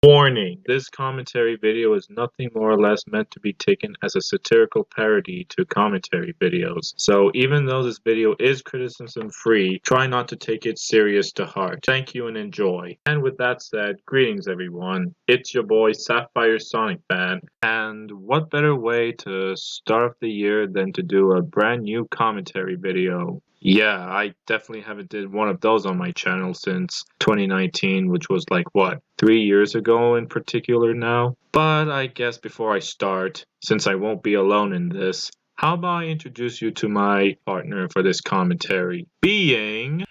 Warning: this commentary video is nothing more or less meant to be taken as a satirical parody to commentary videos. So even though this video is criticism free, try not to take it serious to heart. Thank you and enjoy. And with that said, greetings everyone. It's your boy Sapphire Sonic Fan, and what better way to start off the year than to do a brand new commentary video. Yeah, I definitely haven't did one of those on my channel since 2019, which was like, what, 3 years ago in particular now? But I guess before I start, since I won't be alone in this, how about I introduce you to my partner for this commentary, being...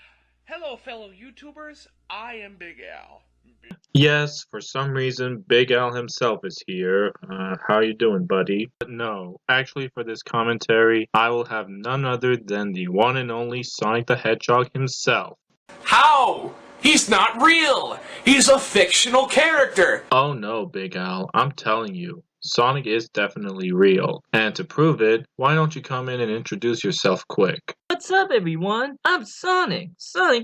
Hello, fellow YouTubers. I am Big Al. Yes, for some reason, Big Al himself is here. How you doing, buddy? But no, actually for this commentary, I will have none other than the one and only Sonic the Hedgehog himself. How? He's not real. He's a fictional character. Oh no, Big Al, I'm telling you, Sonic is definitely real. And to prove it, why don't you come in and introduce yourself quick? What's up everyone? I'm Sonic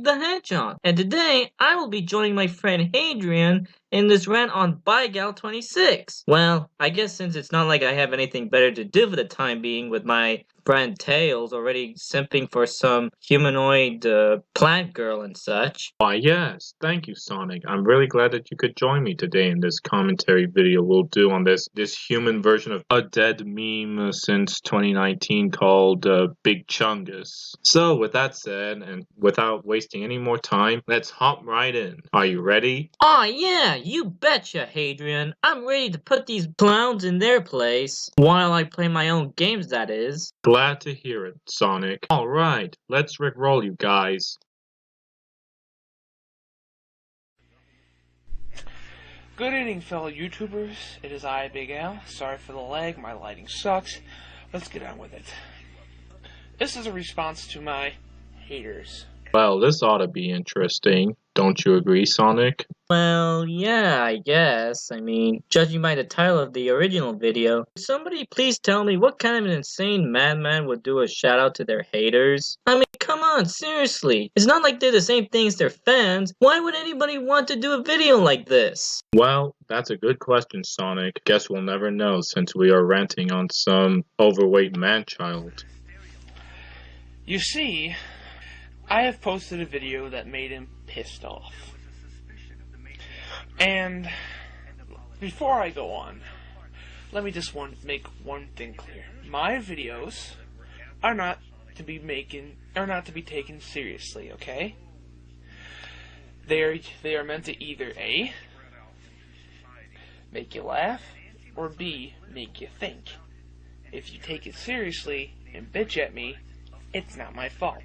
the Hedgehog, and today I will be joining my friend Hadrian in this rant on Bygal 26. Well, I guess since it's not like I have anything better to do for the time being with my friend Tails already simping for some humanoid plant girl and such. Why yes, thank you Sonic. I'm really glad that you could join me today in this commentary video we'll do on this human version of a dead meme since 2019 called Big Chungus. So with that said, and without wasting any more time, let's hop right in. Are you ready? Aw yeah, you betcha Hadrian. I'm ready to put these clowns in their place. While I play my own games, that is. Glad to hear it, Sonic. Alright, let's rickroll you guys. Good evening, fellow YouTubers. It is I, Big Al. Sorry for the lag. My lighting sucks. Let's get on with it. This is a response to my haters. Well, this ought to be interesting. Don't you agree, Sonic? Well, yeah, I guess. I mean, judging by the title of the original video, somebody please tell me what kind of an insane madman would do a shout out to their haters? I mean, come on, seriously. It's not like they're the same thing as their fans. Why would anybody want to do a video like this? Well, that's a good question, Sonic. Guess we'll never know since we are ranting on some overweight man-child. You see, I have posted a video that made him pissed off. And before I go on, let me just make one thing clear. My videos are not to be taken seriously, okay? They are meant to either A, make you laugh, or B, make you think. If you take it seriously and bitch at me, it's not my fault.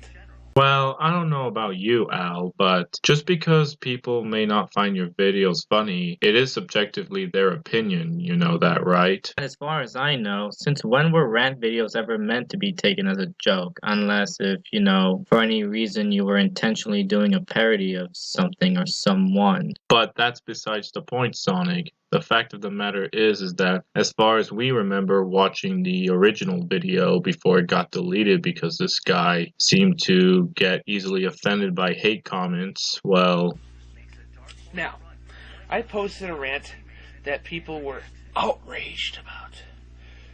Well, I don't know about you, Al, but just because people may not find your videos funny, it is subjectively their opinion, you know that, right? As far as I know, since when were rant videos ever meant to be taken as a joke? Unless if, for any reason you were intentionally doing a parody of something or someone. But that's besides the point, Sonic. The fact of the matter is that as far as we remember watching the original video before it got deleted because this guy seemed to get easily offended by hate comments, well... Now, I posted a rant that people were outraged about.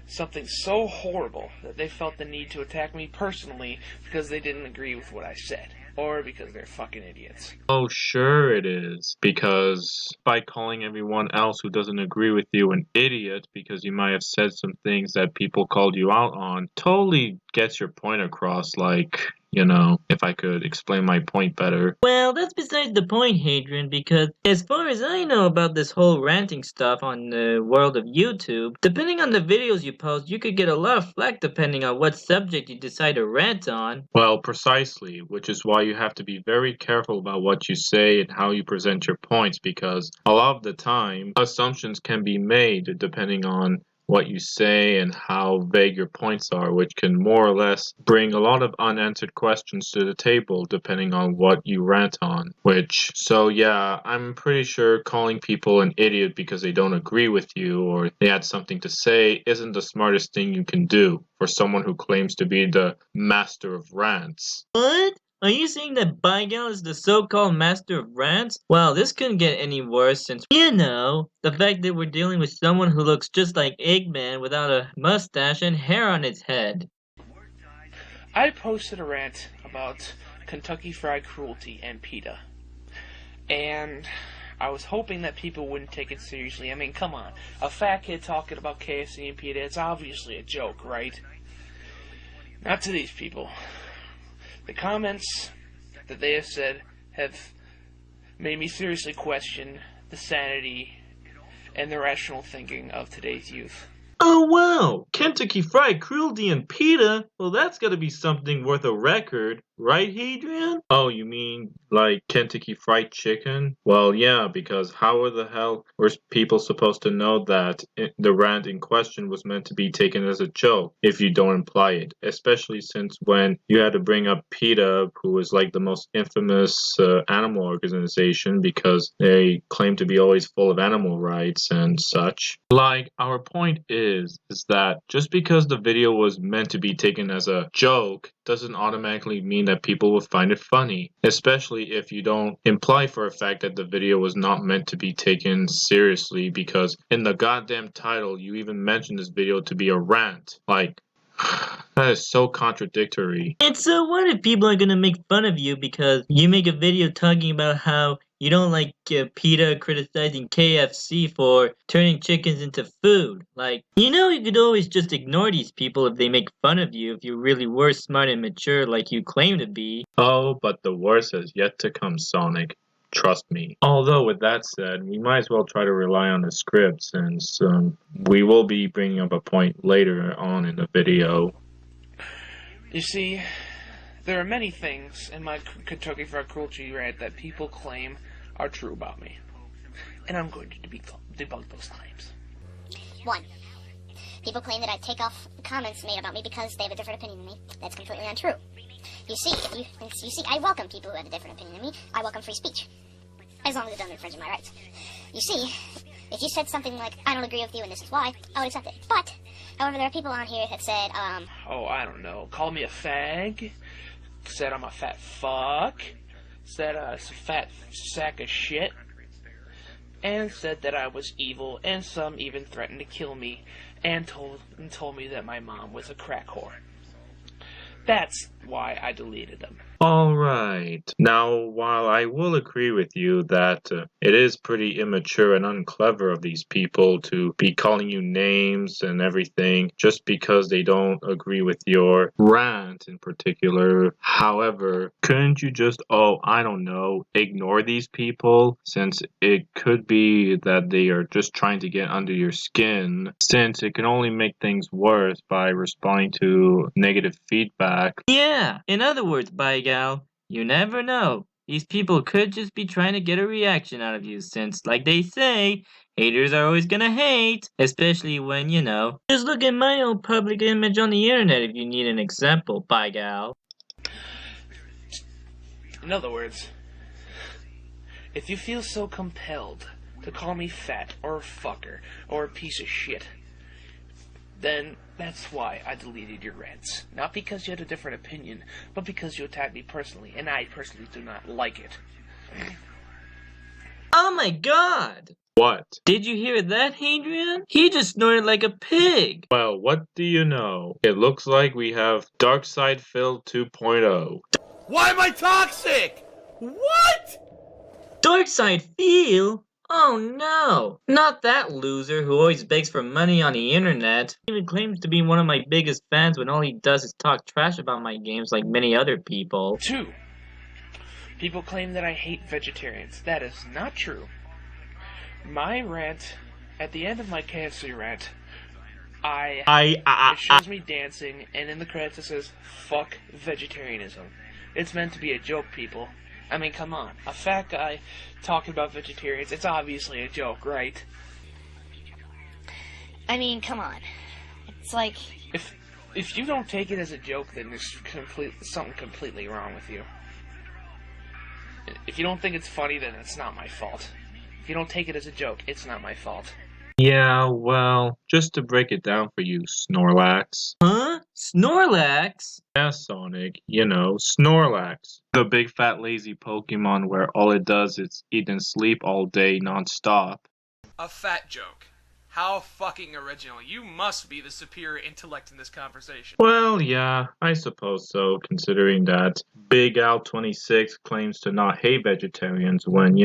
Something so horrible that they felt the need to attack me personally because they didn't agree with what I said. Or because they're fucking idiots. Oh, sure it is. Because by calling everyone else who doesn't agree with you an idiot because you might have said some things that people called you out on, totally gets your point across, like... if I could explain my point better. Well, that's besides the point, Hadrian, because as far as I know about this whole ranting stuff on the world of YouTube, depending on the videos you post, you could get a lot of flack depending on what subject you decide to rant on. Well, precisely, which is why you have to be very careful about what you say and how you present your points, because a lot of the time, assumptions can be made depending on what you say and how vague your points are, which can more or less bring a lot of unanswered questions to the table depending on what you rant on. So yeah, I'm pretty sure calling people an idiot because they don't agree with you or they had something to say isn't the smartest thing you can do for someone who claims to be the master of rants. What? Are you saying that Bygal is the so-called master of rants? Well, this couldn't get any worse since, the fact that we're dealing with someone who looks just like Eggman without a mustache and hair on his head. I posted a rant about Kentucky Fried Cruelty and PETA. And I was hoping that people wouldn't take it seriously. I mean, come on. A fat kid talking about KFC and PETA, it's obviously a joke, right? Not to these people. The comments that they have said have made me seriously question the sanity and the rational thinking of today's youth. Oh wow! Kentucky Fried Cruelty and PETA? Well, that's gotta be something worth a record, right, Hadrian? Oh, you mean like Kentucky Fried Chicken? Well, yeah, because how the hell were people supposed to know that the rant in question was meant to be taken as a joke if you don't imply it? Especially since when you had to bring up PETA, who is like the most infamous animal organization because they claim to be always full of animal rights and such. Like, our point is that just because the video was meant to be taken as a joke doesn't automatically mean that people will find it funny, especially if you don't imply for a fact that the video was not meant to be taken seriously, because in the goddamn title you even mentioned this video to be a rant. Like, that is so contradictory. And so what if people are gonna make fun of you because you make a video talking about how you don't like PETA criticizing KFC for turning chickens into food? Like, you could always just ignore these people if they make fun of you if you really were smart and mature like you claim to be. Oh, but the worst has yet to come, Sonic. Trust me. Although, with that said, we might as well try to rely on the script since we will be bringing up a point later on in the video. You see, there are many things in my Kentucky Fried Cruelty rant that people claim are true about me. And I'm going to debunk those claims. 1. People claim that I take off comments made about me because they have a different opinion than me. That's completely untrue. You see, I welcome people who have a different opinion than me. I welcome free speech, as long as it doesn't infringe on my rights. You see, if you said something like, I don't agree with you and this is why, I would accept it. But, however, there are people on here that said, Oh, I don't know. Call me a fag. Said I'm a fat fuck. Said I was a fat sack of shit. And said that I was evil, and some even threatened to kill me, and told me that my mom was a crack whore. That's why I deleted them. Alright. Now, while I will agree with you that it is pretty immature and unclever of these people to be calling you names and everything just because they don't agree with your rant in particular, however, couldn't you just, I don't know, ignore these people, since it could be that they are just trying to get under your skin, since it can only make things worse by responding to negative feedback. Yeah, in other words, Bygal, you never know. These people could just be trying to get a reaction out of you since, like they say, haters are always gonna hate. Especially when, just look at my own public image on the internet if you need an example, Bygal. In other words, if you feel so compelled to call me fat or a fucker or a piece of shit, then that's why I deleted your rants. Not because you had a different opinion, but because you attacked me personally, and I personally do not like it. Oh my god! What? Did you hear that, Hadrian? He just snorted like a pig! Well, what do you know? It looks like we have Dark Side Phil 2.0. Why am I toxic? What? Dark Side Phil? Oh no! Not that loser who always begs for money on the internet. He even claims to be one of my biggest fans when all he does is talk trash about my games like many other people. 2. People claim that I hate vegetarians. That is not true. My rant, at the end of my KFC rant, it shows me dancing, and in the credits it says, fuck vegetarianism. It's meant to be a joke, people. I mean, come on. A fat guy talking about vegetarians, it's obviously a joke, right? I mean, come on. It's like... If you don't take it as a joke, then there's something completely wrong with you. If you don't think it's funny, then it's not my fault. If you don't take it as a joke, it's not my fault. Yeah, well, just to break it down for you, Snorlax. Huh? Snorlax? Yeah, Sonic, Snorlax. The big fat lazy Pokemon where all it does is eat and sleep all day non-stop. A fat joke. How fucking original. You must be the superior intellect in this conversation. Well, yeah, I suppose so, considering that Big Al 26 claims to not hate vegetarians when,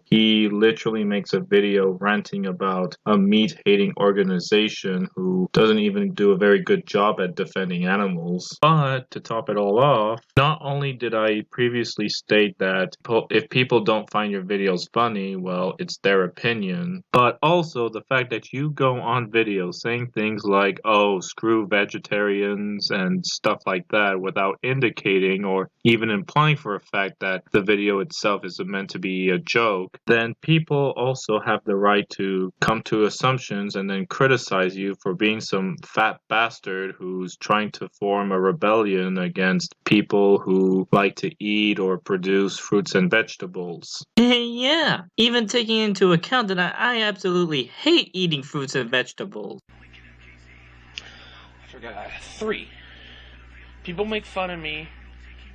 he literally makes a video ranting about a meat-hating organization who doesn't even do a very good job at defending animals. But, to top it all off, not only did I previously state that if people don't find your videos funny, well, it's their opinion, but also the fact that you go on video saying things like, oh, screw vegetarians and stuff like that without indicating or even implying for a fact that the video itself is meant to be a joke, then people also have the right to come to assumptions and then criticize you for being some fat bastard who's trying to form a rebellion against people who like to eat or produce fruits and vegetables. Yeah, even taking into account that I absolutely hate eating fruits and vegetables. I forgot. 3. People make fun of me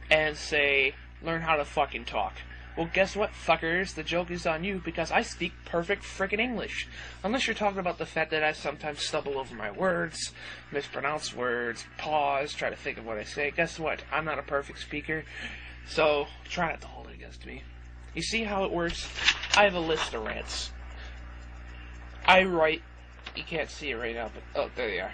and say, learn how to fucking talk. Well, guess what, fuckers? The joke is on you because I speak perfect frickin' English. Unless you're talking about the fact that I sometimes stumble over my words, mispronounce words, pause, try to think of what I say. Guess what? I'm not a perfect speaker, so try not to hold it against me. You see how it works? I have a list of rants. I write... You can't see it right now, but... Oh, there they are.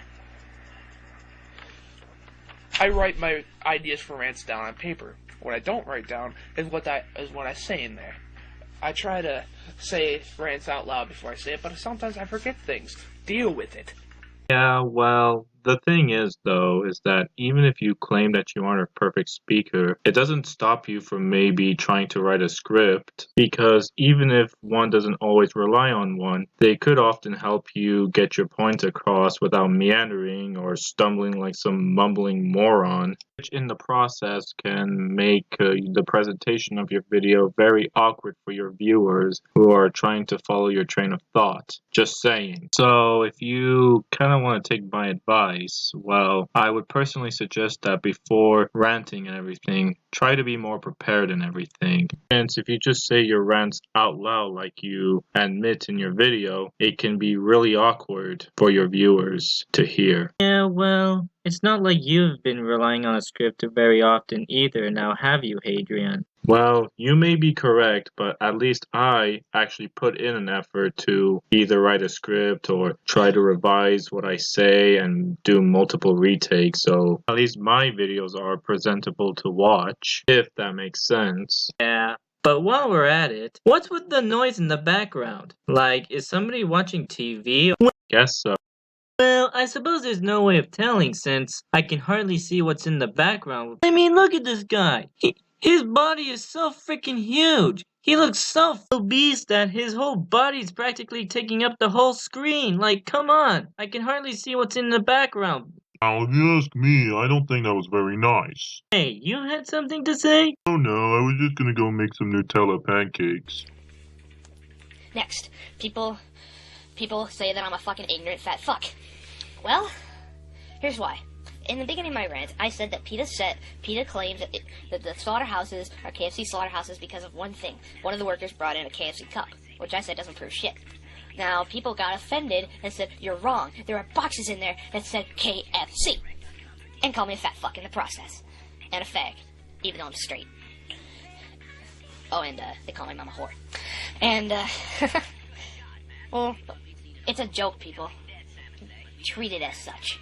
I write my ideas for rants down on paper. What I don't write down is what I say in there. I try to say rants out loud before I say it, but sometimes I forget things. Deal with it. Yeah, well, the thing is, though, is that even if you claim that you aren't a perfect speaker, it doesn't stop you from maybe trying to write a script, because even if one doesn't always rely on one, they could often help you get your point across without meandering or stumbling like some mumbling moron, which in the process can make the presentation of your video very awkward for your viewers who are trying to follow your train of thought. Just saying. So if you kind of want to take my advice, well, I would personally suggest that before ranting and everything, try to be more prepared and everything. Since if you just say your rants out loud like you admit in your video, it can be really awkward for your viewers to hear. Yeah, well, it's not like you've been relying on a script very often either, now have you, Hadrian? Well, you may be correct, but at least I actually put in an effort to either write a script or try to revise what I say and do multiple retakes, so at least my videos are presentable to watch, if that makes sense. Yeah. But while we're at it, what's with the noise in the background? Like, is somebody watching TV? Guess so. Well, I suppose there's no way of telling since I can hardly see what's in the background. I mean, look at this guy. His body is so freaking huge. He looks so obese that his whole body's practically taking up the whole screen. Like, come on. I can hardly see what's in the background. Now, if you ask me, I don't think that was very nice. Hey, you had something to say? Oh no, I was just gonna go make some Nutella pancakes. Next, people say that I'm a fucking ignorant fat fuck. Well, here's why. In the beginning of my rant, I said that PETA claims that the slaughterhouses are KFC slaughterhouses because of one thing. One of the workers brought in a KFC cup, which I said doesn't prove shit. Now, people got offended and said, you're wrong. There are boxes in there that said KFC. And called me a fat fuck in the process. And a fag, even though I'm straight. Oh, and they call my mom a whore. And, well, it's a joke, people. Treat it as such.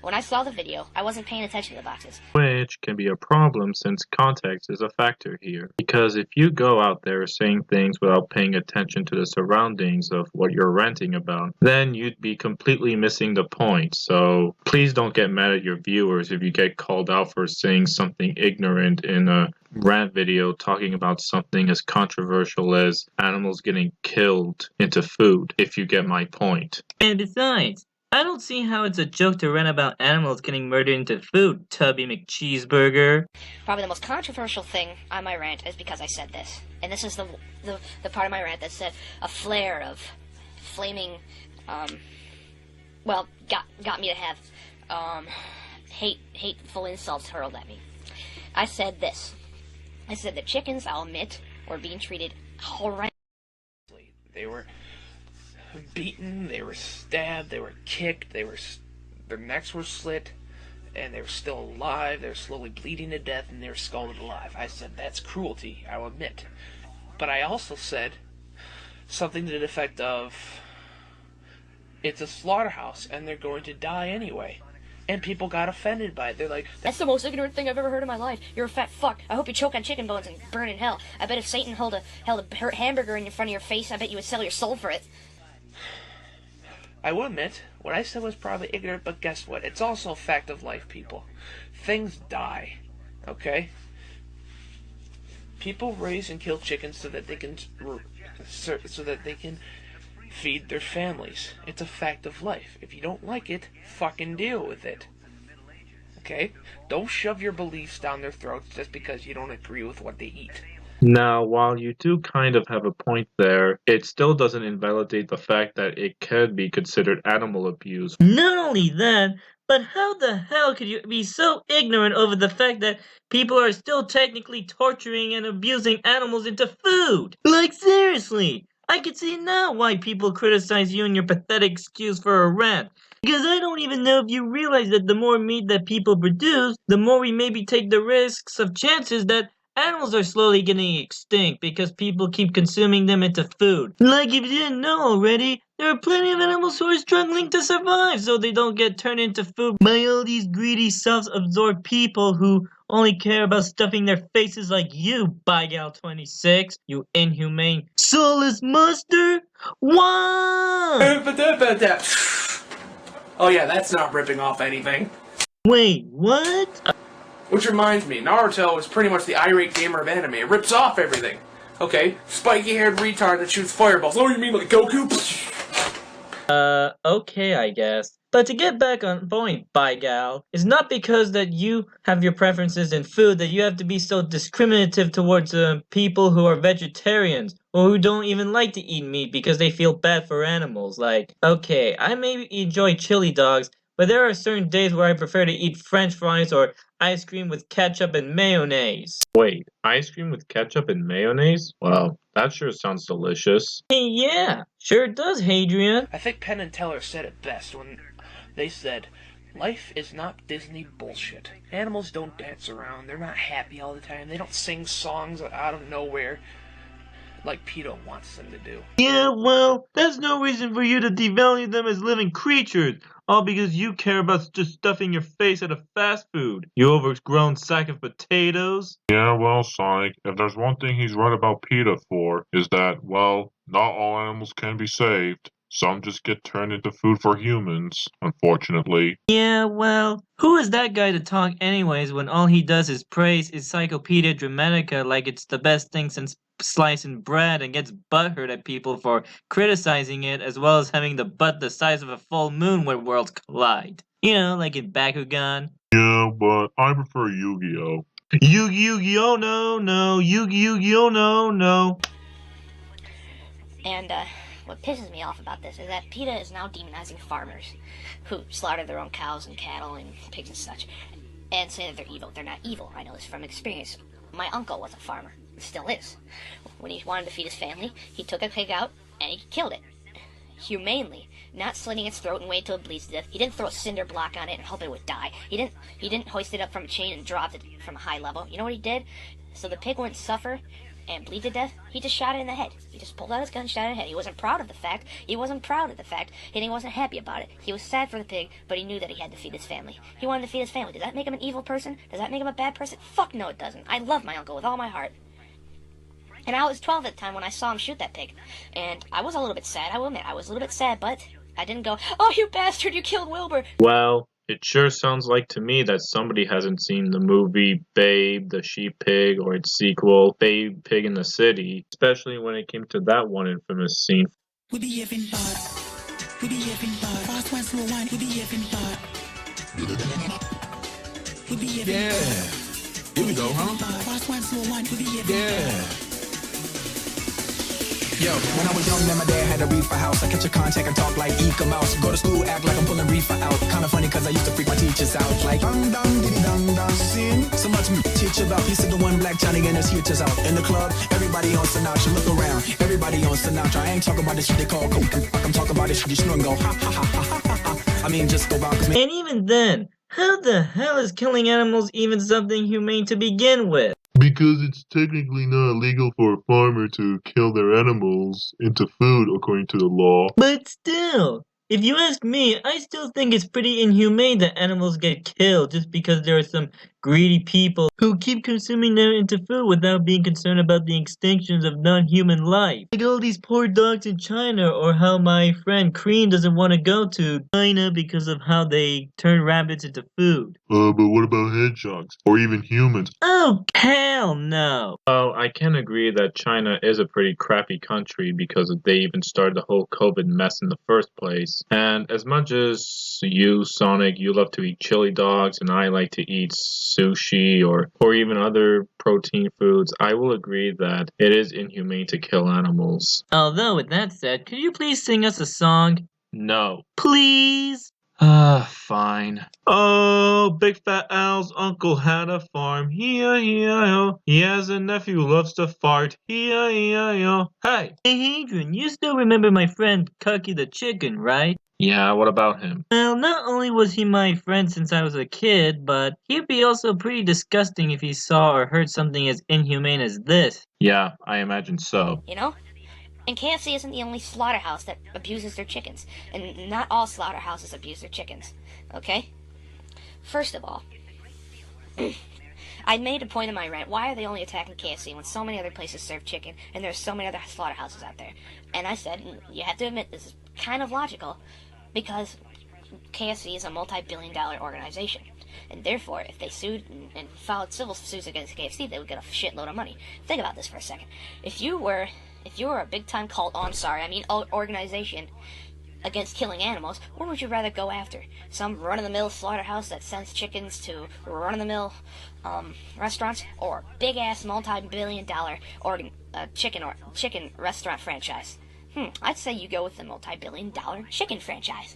When I saw the video, I wasn't paying attention to the boxes. Which can be a problem since context is a factor here. Because if you go out there saying things without paying attention to the surroundings of what you're ranting about, then you'd be completely missing the point. So please don't get mad at your viewers if you get called out for saying something ignorant in a rant video talking about something as controversial as animals getting killed into food, if you get my point. And besides, I don't see how it's a joke to rant about animals getting murdered into food, Tubby McCheeseburger. Probably the most controversial thing on my rant is because I said this. And this is the part of my rant that said a flare of flaming, got me to have, hateful insults hurled at me. I said this. I said the chickens, I'll admit, were being treated horrendously. They were beaten, they were stabbed, they were kicked, their necks were slit, and they were still alive. They were slowly bleeding to death, and they were scalded alive. I said, that's cruelty, I will admit. But I also said something to the effect of, it's a slaughterhouse, and they're going to die anyway. And people got offended by it. They're like, that's the most ignorant thing I've ever heard in my life. You're a fat fuck. I hope you choke on chicken bones and burn in hell. I bet if Satan held a hamburger in front of your face, I bet you would sell your soul for it. I will admit, what I said was probably ignorant, but guess what? It's also a fact of life, people. Things die, okay? People raise and kill chickens so that they can feed their families. It's a fact of life. If you don't like it, fucking deal with it. Okay? Don't shove your beliefs down their throats just because you don't agree with what they eat. Now, while you do kind of have a point there, it still doesn't invalidate the fact that it could be considered animal abuse. Not only that, but how the hell could you be so ignorant over the fact that people are still technically torturing and abusing animals into food? Like, seriously! I can see now why people criticize you and your pathetic excuse for a rant. Because I don't even know if you realize that the more meat that people produce, the more we maybe take the risks of chances that animals are slowly getting extinct because people keep consuming them into food. Like, if you didn't know already, there are plenty of animals who are struggling to survive so they don't get turned into food by all these greedy, self-absorbed people who only care about stuffing their faces like you, Bygal26, you inhumane, soulless monster. Why? Oh yeah, that's not ripping off anything. Wait, what? Which reminds me, Naruto is pretty much the irate gamer of anime. It rips off everything. Okay? Spiky-haired retard that shoots fireballs. Oh, you mean like Goku? Okay, I guess. But to get back on point, Bygal, it's not because that you have your preferences in food that you have to be so discriminative towards people who are vegetarians or who don't even like to eat meat because they feel bad for animals. Like, okay, I may enjoy chili dogs, but there are certain days where I prefer to eat French fries or ice cream with ketchup and mayonnaise. Wait, ice cream with ketchup and mayonnaise? Wow, that sure sounds delicious. Yeah, sure does, Hadrian. I think Penn and Teller said it best when they said, life is not Disney bullshit. Animals don't dance around. They're not happy all the time. They don't sing songs out of nowhere like PETA wants them to do. Yeah, well, that's no reason for you to devalue them as living creatures, all because you care about just stuffing your face at a fast food, you overgrown sack of potatoes. Yeah, well, Sonic, if there's one thing he's right about PETA for, is that, well, not all animals can be saved. Some just get turned into food for humans, unfortunately. Yeah, well, who is that guy to talk anyways when all he does is praise Encyclopedia Dramatica like it's the best thing since slicing bread and gets butthurt at people for criticizing it as well as having the butt the size of a full moon when worlds collide. You know, like in Bakugan. Yeah, but I prefer Yu-Gi-Oh! Yu-Gi-Oh! No. Yu-Gi-Oh! No. And, what pisses me off about this is that PETA is now demonizing farmers who slaughter their own cows and cattle and pigs and such and say that they're evil. They're not evil. I know this from experience. My uncle was a farmer. Still is. When he wanted to feed his family, he took a pig out and he killed it. Humanely. Not slitting its throat and wait till it bleeds to death. He didn't throw a cinder block on it and hope it would die. He didn't hoist it up from a chain and drop it from a high level. You know what he did? So the pig wouldn't suffer and bleed to death, he just shot it in the head. He just pulled out his gun and shot it in the head. He wasn't proud of the fact. And he wasn't happy about it. He was sad for the pig, but he knew that he had to feed his family. He wanted to feed his family. Does that make him an evil person? Does that make him a bad person? Fuck no, it doesn't. I love my uncle with all my heart. And I was 12 at the time when I saw him shoot that pig. And I was a little bit sad, I will admit. I was a little bit sad, but I didn't go, oh, you bastard, you killed Wilbur. Well, it sure sounds like to me that somebody hasn't seen the movie Babe, the Sheep Pig, or its sequel, Babe, Pig in the City, especially when it came to that one infamous scene. Yeah. Here we go, huh? Yeah. Yo, when I was young, then my dad had a reefer house. I catch a contact and talk like Eka Mouse. Go to school, act like I'm pulling reefer out. Kinda funny cause I used to freak my teachers out. Like, dum dum diddy dum dum. Sin, so much me teach about. He said the one black Johnny and his teachers out. In the club, everybody on Sinatra. Look around, everybody on Sinatra. I ain't talking about this shit they call coke and fuck. I'm talking about this shit you snort and go ha ha ha ha ha ha ha. I mean, just go out cause And even then, how the hell is killing animals even something humane to begin with? Because it's technically not illegal for a farmer to kill their animals into food according to the law. But still, if you ask me, I still think it's pretty inhumane that animals get killed just because there are some greedy people who keep consuming them into food without being concerned about the extinctions of non-human life. Like all these poor dogs in China, or how my friend Cream doesn't want to go to China because of how they turn rabbits into food. But what about hedgehogs? Or even humans? Oh, hell no! Well, I can agree that China is a pretty crappy country because they even started the whole COVID mess in the first place. And as much as you, Sonic, you love to eat chili dogs and I like to eat sushi or even other protein foods, I will agree that it is inhumane to kill animals. Although, with that said, could you please sing us a song? No. Please? Fine. Oh, Big Fat Al's uncle had a farm. He-I-E-I-O. He has a nephew who loves to fart. He-I-E-I-O. Hey! Hey, Hadrian, you still remember my friend Cucky the chicken, right? Yeah, what about him? Well, not only was he my friend since I was a kid, but he'd be also pretty disgusting if he saw or heard something as inhumane as this. Yeah, I imagine so. You know? And KFC isn't the only slaughterhouse that abuses their chickens. And not all slaughterhouses abuse their chickens. Okay? First of all, I made a point in my rant, why are they only attacking KFC when so many other places serve chicken and there's so many other slaughterhouses out there? And I said, you have to admit this is kind of logical, because KFC is a multi-billion-dollar organization. And therefore, if they sued and filed civil suits against KFC, they would get a shitload of money. Think about this for a second. If you were a big-time cult, organization against killing animals, what would you rather go after? Some run-of-the-mill slaughterhouse that sends chickens to run-of-the-mill restaurants, or big-ass multi-billion-dollar chicken restaurant franchise? I'd say you go with the multi-billion-dollar chicken franchise.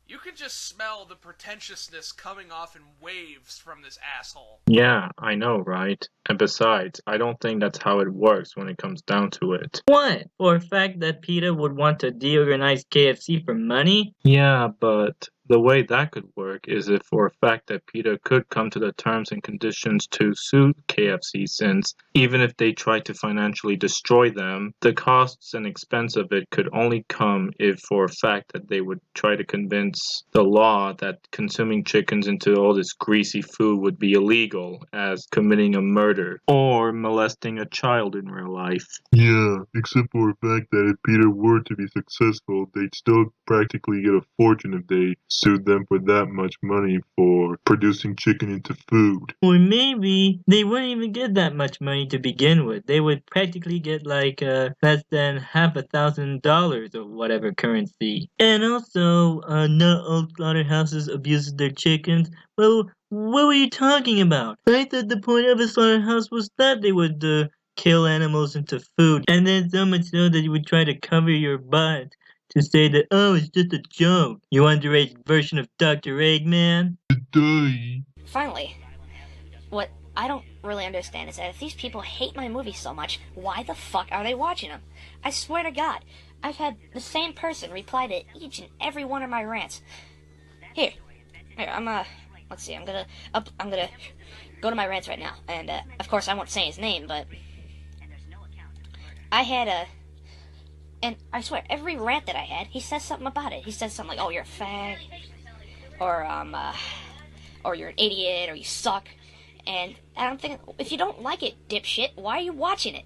You can just smell the pretentiousness coming off in waves from this asshole. Yeah, I know, right? And besides, I don't think that's how it works when it comes down to it. What? For a fact that PETA would want to deorganize KFC for money? Yeah, but the way that could work is if for a fact that PETA could come to the terms and conditions to sue KFC, since even if they tried to financially destroy them, the costs and expense of it could only come if for a fact that they would try to convince the law that consuming chickens into all this greasy food would be illegal, as committing a murder or molesting a child in real life. Yeah, except for the fact that if Peter were to be successful, they'd still practically get a fortune if they sued them for that much money for producing chicken into food. Or maybe they wouldn't even get that much money to begin with. They would practically get like less than $1,000 or whatever currency. And also, not all slaughterhouses abuse their chickens. Well, what were you talking about? I thought the point of a slaughterhouse was that they would kill animals into food, and then so much so that you would try to cover your butt to say that, oh, it's just a joke. You underage version of Dr. Eggman? Finally, what I don't really understand is that if these people hate my movies so much, why the fuck are they watching them? I swear to God, I've had the same person reply to each and every one of my rants. Here, let's see, I'm gonna go to my rants right now, and of course I won't say his name, but I had and I swear, every rant that I had, he says something about it. He says something like, oh, you're a fag, or you're an idiot, or you suck. And I'm thinking, if you don't like it, dipshit, why are you watching it?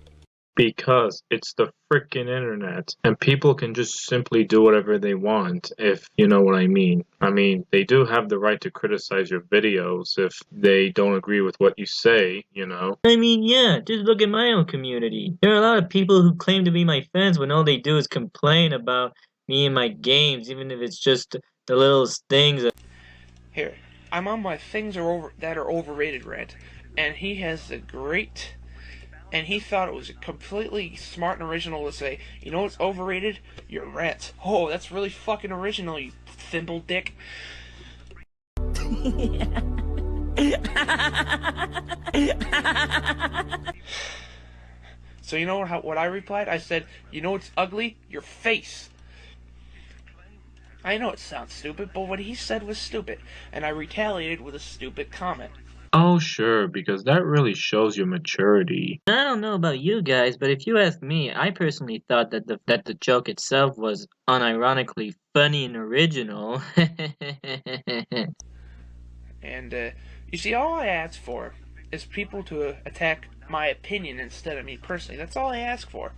Because it's the frickin' internet, and people can just simply do whatever they want, if you know what I mean. I mean, they do have the right to criticize your videos if they don't agree with what you say, you know. I mean, yeah, just look at my own community. There are a lot of people who claim to be my fans when all they do is complain about me and my games, even if it's just the little things. Here, I'm on my things that are overrated rant, and he has the great And he thought it was completely smart and original to say, you know what's overrated? Your rants. Oh, that's really fucking original, you thimble dick. So you know what I replied? I said, you know what's ugly? Your face. I know it sounds stupid, but what he said was stupid, and I retaliated with a stupid comment. Oh, sure, because that really shows your maturity. I don't know about you guys, but if you ask me, I personally thought that the joke itself was unironically funny and original. And, you see, all I ask for is people to attack my opinion instead of me personally. That's all I ask for.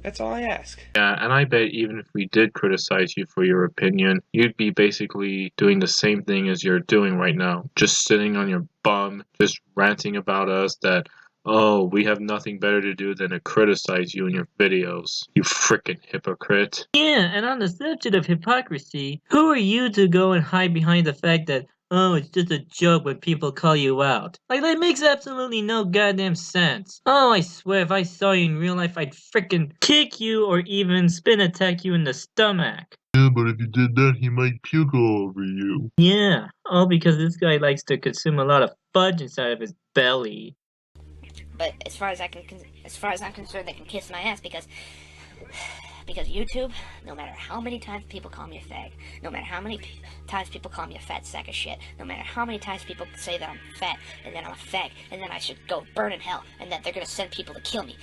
That's all I ask. Yeah, and I bet even if we did criticize you for your opinion, you'd be basically doing the same thing as you're doing right now. Just sitting on your bum, just ranting about us that, oh, we have nothing better to do than to criticize you in your videos. You frickin' hypocrite. Yeah, and on the subject of hypocrisy, who are you to go and hide behind the fact that, oh, it's just a joke when people call you out? Like, that makes absolutely no goddamn sense. Oh, I swear, if I saw you in real life, I'd frickin' kick you or even spin attack you in the stomach. Yeah, but if you did that, he might puke all over you. Yeah, all because this guy likes to consume a lot of fudge inside of his belly. But as far as I'm concerned, they can kiss my ass because YouTube, no matter how many times people call me a fag, no matter how many times people call me a fat sack of shit, no matter how many times people say that I'm fat, and then I'm a fag, and then I should go burn in hell, and that they're gonna send people to kill me,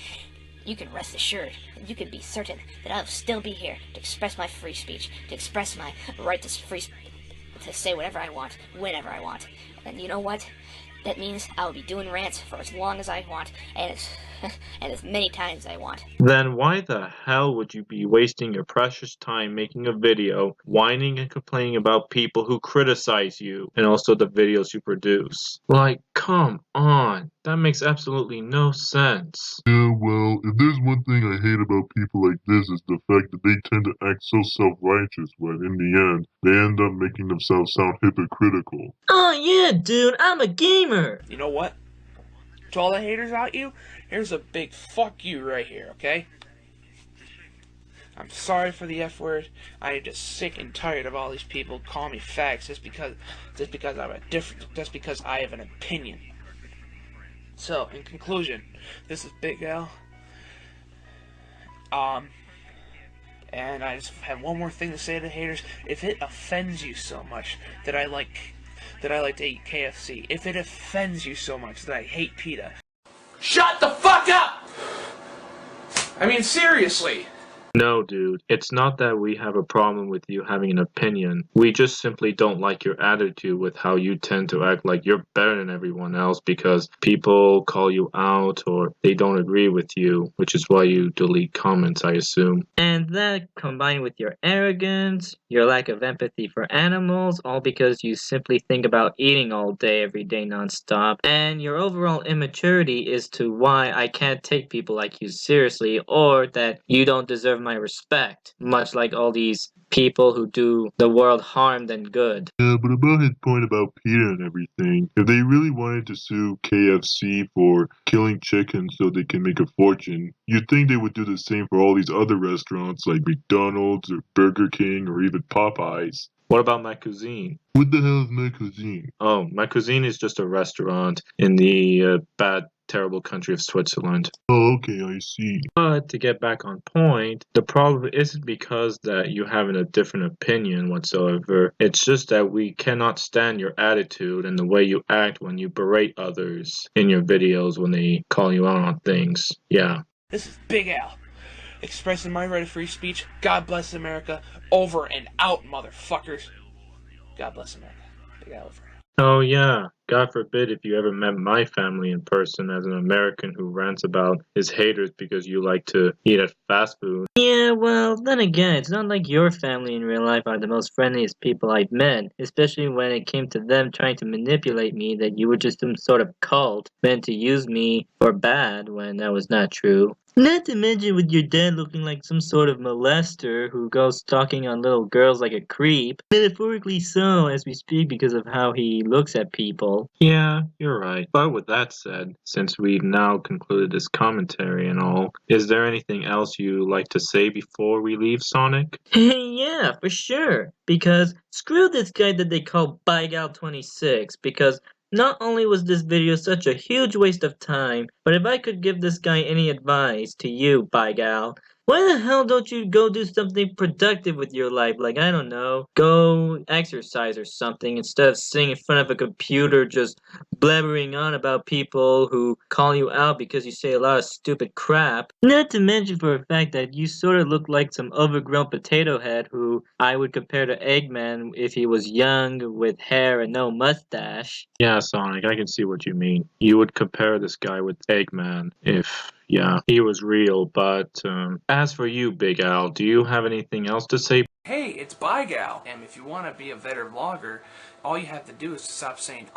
you can rest assured, and you can be certain that I'll still be here to express my free speech, to express my right to to say whatever I want, whenever I want. And you know what? That means I'll be doing rants for as long as I want, and as many times as I want. Then why the hell would you be wasting your precious time making a video, whining and complaining about people who criticize you, and also the videos you produce? Like, come on. That makes absolutely no sense. Yeah, well, if there's one thing I hate about people like this is the fact that they tend to act so self-righteous when, in the end, they end up making themselves sound hypocritical. Oh yeah, dude, I'm a gamer! You know what? To all the haters out you, here's a big fuck you right here, okay? I'm sorry for the F word. I am just sick and tired of all these people calling me fags just because I have an opinion. So, in conclusion, this is Big L. And I just have one more thing to say to the haters. If it offends you so much that I like to eat KFC, if it offends you so much that I hate PETA, shut the fuck up! I mean, seriously. No, dude, it's not that we have a problem with you having an opinion. We just simply don't like your attitude with how you tend to act like you're better than everyone else because people call you out or they don't agree with you, which is why you delete comments, I assume. And that combined with your arrogance, your lack of empathy for animals, all because you simply think about eating all day, every day, nonstop, and your overall immaturity is to why I can't take people like you seriously or that you don't deserve my respect, much like all these people who do the world harm than good. Yeah, but about his point about PETA and everything, if they really wanted to sue KFC for killing chickens so they can make a fortune, you'd think they would do the same for all these other restaurants like McDonald's or Burger King or even Popeyes. What about My Cuisine? What the hell is My Cuisine? Oh, My Cuisine is just a restaurant in the bad, terrible country of Switzerland. Oh, okay, I see. But to get back on point, the problem isn't because that you having a different opinion whatsoever. It's just that we cannot stand your attitude and the way you act when you berate others in your videos when they call you out on things. Yeah. This is Big Al, expressing my right of free speech. God bless America. Over and out, motherfuckers. God bless America. Big Al over. Oh yeah, God forbid if you ever met my family in person as an American who rants about his haters because you like to eat at fast food. Yeah, well, then again, it's not like your family in real life are the most friendliest people I've met, especially when it came to them trying to manipulate me that you were just some sort of cult meant to use me for bad when that was not true. Not to mention with your dad looking like some sort of molester who goes stalking on little girls like a creep. Metaphorically so as we speak because of how he looks at people. real. Yeah, you're right. But with that said, since we've now concluded this commentary and all, is there anything else you like to say before we leave, Sonic? Yeah, for sure. Because screw this guy that they call ByGal26, because not only was this video such a huge waste of time, but if I could give this guy any advice to you, ByGal, why the hell don't you go do something productive with your life? Like, I don't know, go exercise or something instead of sitting in front of a computer just blabbering on about people who call you out because you say a lot of stupid crap. Not to mention for a fact that you sort of look like some overgrown potato head who I would compare to Eggman if he was young with hair and no mustache. Yeah, Sonic, I can see what you mean. You would compare this guy with Eggman if, yeah, he was real. But as for you, Big Al, do you have anything else to say? Hey, it's ByGal, and if you want to be a better vlogger, all you have to do is to stop saying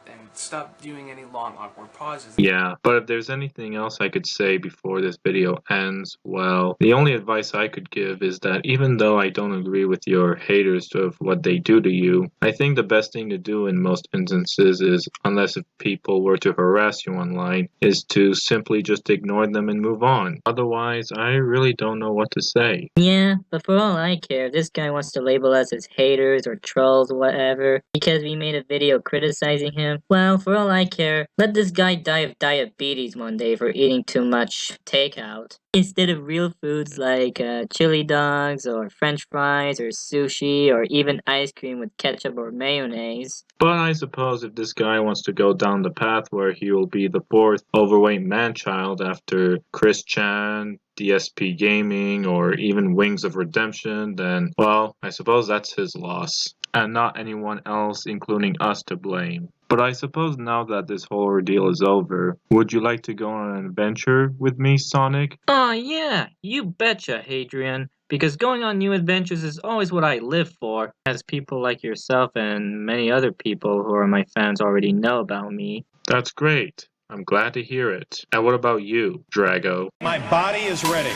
and stop doing any long awkward pauses. Yeah, but if there's anything else I could say before this video ends, well, the only advice I could give is that even though I don't agree with your haters of what they do to you, I think the best thing to do in most instances is, unless if people were to harass you online, is to simply just ignore them and move on. Otherwise, I really don't know what to say. Yeah, but for all I care, this guy wants to label us as haters or trolls or whatever because we made a video criticizing him. Well, for all I care, let this guy die of diabetes one day for eating too much takeout. Instead of real foods like chili dogs or french fries or sushi or even ice cream with ketchup or mayonnaise. But I suppose if this guy wants to go down the path where he will be the fourth overweight man-child after Chris Chan, DSP Gaming, or even Wings of Redemption, then, well, I suppose that's his loss, and not anyone else, including us, to blame. But I suppose now that this whole ordeal is over, would you like to go on an adventure with me, Sonic? Aw, yeah, you betcha, Hadrian. Because going on new adventures is always what I live for, as people like yourself and many other people who are my fans already know about me. That's great. I'm glad to hear it. And what about you, Drago? My body is ready.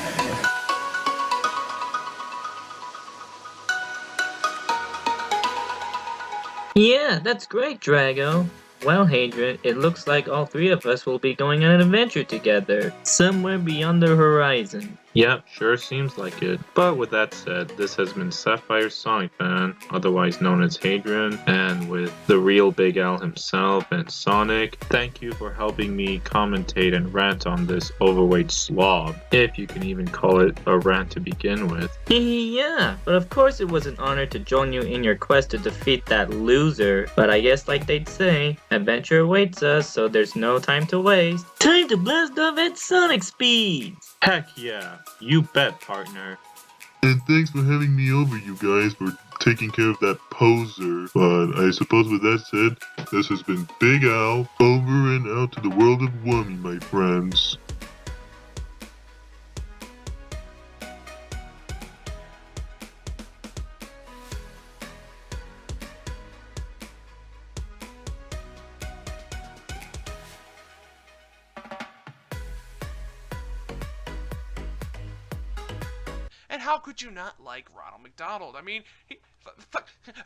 Yeah, that's great, Drago. Well, Hadrian, it looks like all three of us will be going on an adventure together, somewhere beyond the horizon. Yep, sure seems like it. But with that said, this has been Sapphire Sonic Fan, otherwise known as Hadrian, and with the real Big Al himself and Sonic. Thank you for helping me commentate and rant on this overweight slob, if you can even call it a rant to begin with. Yeah, but of course it was an honor to join you in your quest to defeat that loser. But I guess like they'd say, adventure awaits us, so there's no time to waste. Time to blast off at Sonic speed! Heck yeah, you bet, partner. And thanks for having me over, you guys, for taking care of that poser. But I suppose with that said, this has been Big Al, over and out to the world of Wummy, my friends. And how could you not like Ronald McDonald? I mean,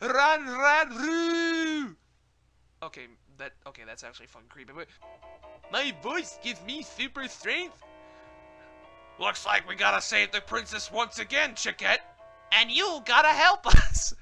roo. Okay, that's actually fucking creepy. But my voice gives me super strength. Looks like we gotta save the princess once again, Chiquette. And you gotta help us.